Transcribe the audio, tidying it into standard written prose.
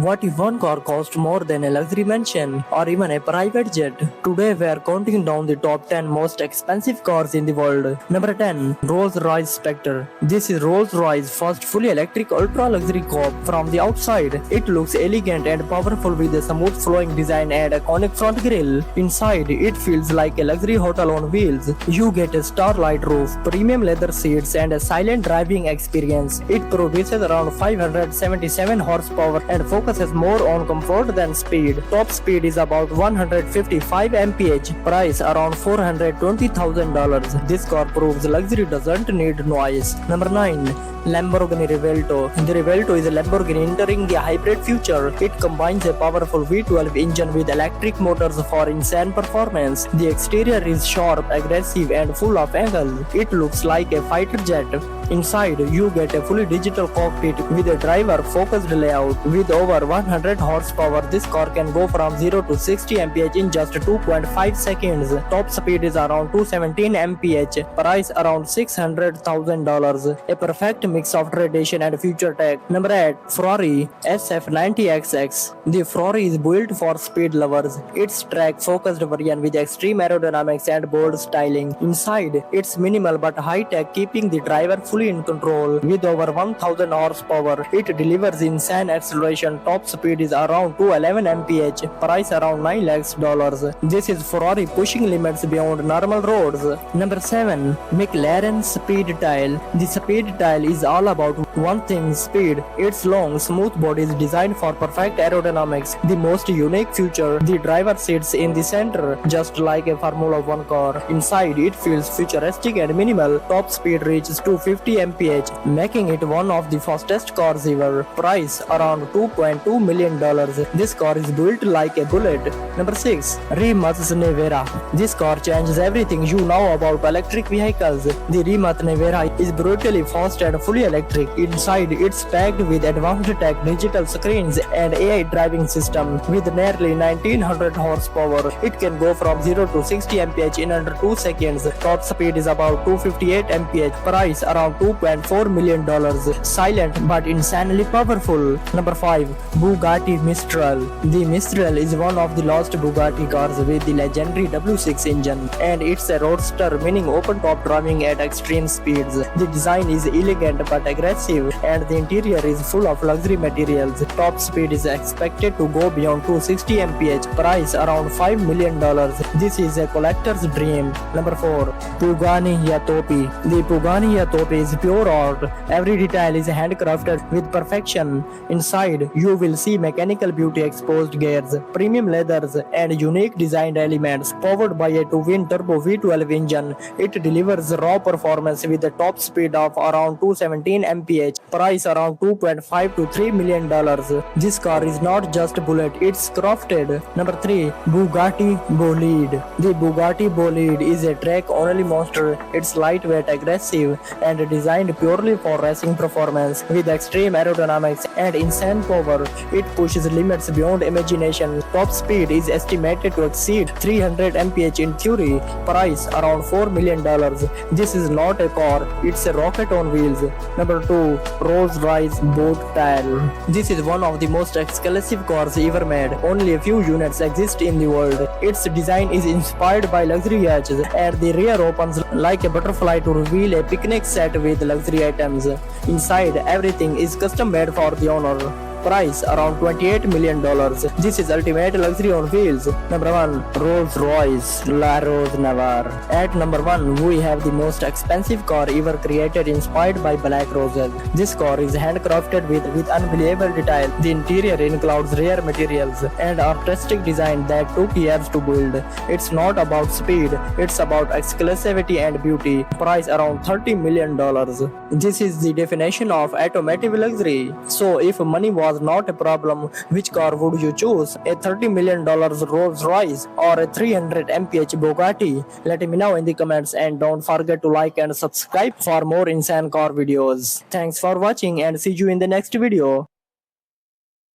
What if one car cost more than a luxury mansion or even a private jet? Today we are counting down the top 10 most expensive cars in the world. Number 10. Rolls-Royce Spectre. This is Rolls-Royce's first fully electric ultra-luxury coupe. From the outside, it looks elegant and powerful with a smooth flowing design and iconic front grille. Inside, it feels like a luxury hotel on wheels. You get a starlight roof, premium leather seats and a silent driving experience. It produces around 577 horsepower and focuses more on comfort than speed. Top speed is about 155 mph. Price around $420,000. This car proves luxury doesn't need noise. Number 9. Lamborghini Revuelto. The Revuelto is a Lamborghini entering the hybrid future. It combines a powerful V12 engine with electric motors for insane performance. The exterior is sharp, aggressive and full of angle. It looks like a fighter jet. Inside, you get a fully digital cockpit with a driver-focused layout. With over 100 horsepower, this car can go from 0 to 60 mph in just 2.5 seconds. Top speed is around 217 mph. Price around $600,000. A perfect mix of tradition and future tech. Number 8. Ferrari SF90XX. The Ferrari is built for speed lovers. It's track-focused version with extreme aerodynamics and bold styling. Inside, it's minimal but high-tech, keeping the driver fully in control. With over 1000 horsepower, it delivers insane acceleration. Top speed is around 211 mph. Price around $9 lakhs. This is Ferrari pushing limits beyond normal roads. Number 7. McLaren Speed Tile. The Speed Tile is all about one thing: speed. Its long, smooth body is designed for perfect aerodynamics. The most unique feature: the driver sits in the center, just like a Formula 1 car. Inside, it feels futuristic and minimal. Top speed reaches 250 mph, making it one of the fastest cars ever. Price around $2.2 million. This car is built like a bullet. Number 6. Rimac Nevera. This car changes everything you know about electric vehicles. The Rimac Nevera is brutally fast and fully electric. Inside, it's packed with advanced tech, digital screens and AI driving system. With nearly 1900 horsepower, it can go from 0 to 60 mph in under 2 seconds. Top speed is about 258 mph. Price around $2.4 million. Silent but insanely powerful. Number 5. Bugatti Mistral. The Mistral is one of the last Bugatti cars with the legendary W6 engine, and it's a roadster, meaning open-top driving at extreme speeds. The design is elegant but aggressive, and the interior is full of luxury materials. Top speed is expected to go beyond 260 mph. Price around $5 million. This is a collector's dream. Number 4. Pagani Huaytopia. The Pagani Huaytopia is pure art. Every detail is handcrafted with perfection. Inside, you will see mechanical beauty, exposed gears, premium leathers, and unique designed elements. Powered by a twin turbo V12 engine, it delivers raw performance with a top speed of around 217 mph. Price around $2.5 to $3 million. This car is not just a bullet, it's crafted. Number 3. Bugatti Bolide. The Bugatti Bolide is a track-only monster. It's lightweight, aggressive, and designed purely for racing performance. With extreme aerodynamics and insane power, it pushes limits beyond imagination. Top speed is estimated to exceed 300 mph in theory. Price around $4 million. This is not a car, it's a rocket on wheels. Number 2. Rolls-Royce Boat Tail. This is one of the most exclusive cars ever made. Only a few units exist in the world. Its design is inspired by luxury yachts, and the rear opens like a butterfly to reveal a picnic set with luxury items. Inside, everything is custom made for the owner. Price around $28 million. This is ultimate luxury on wheels. Number 1. Rolls-Royce La Rose Noire. At number 1, we have the most expensive car ever created, inspired by black roses. This car is handcrafted with unbelievable detail. The interior includes rare materials and artistic design that took years to build. It's not about speed, it's about exclusivity and beauty. Price around $30 million. This is the definition of automotive luxury. So if money was not a problem, which car would you choose? A $30 million Rolls-Royce or a 300 mph Bugatti? Let me know in the comments, and don't forget to like and subscribe for more insane car videos. Thanks for watching and see you in the next video.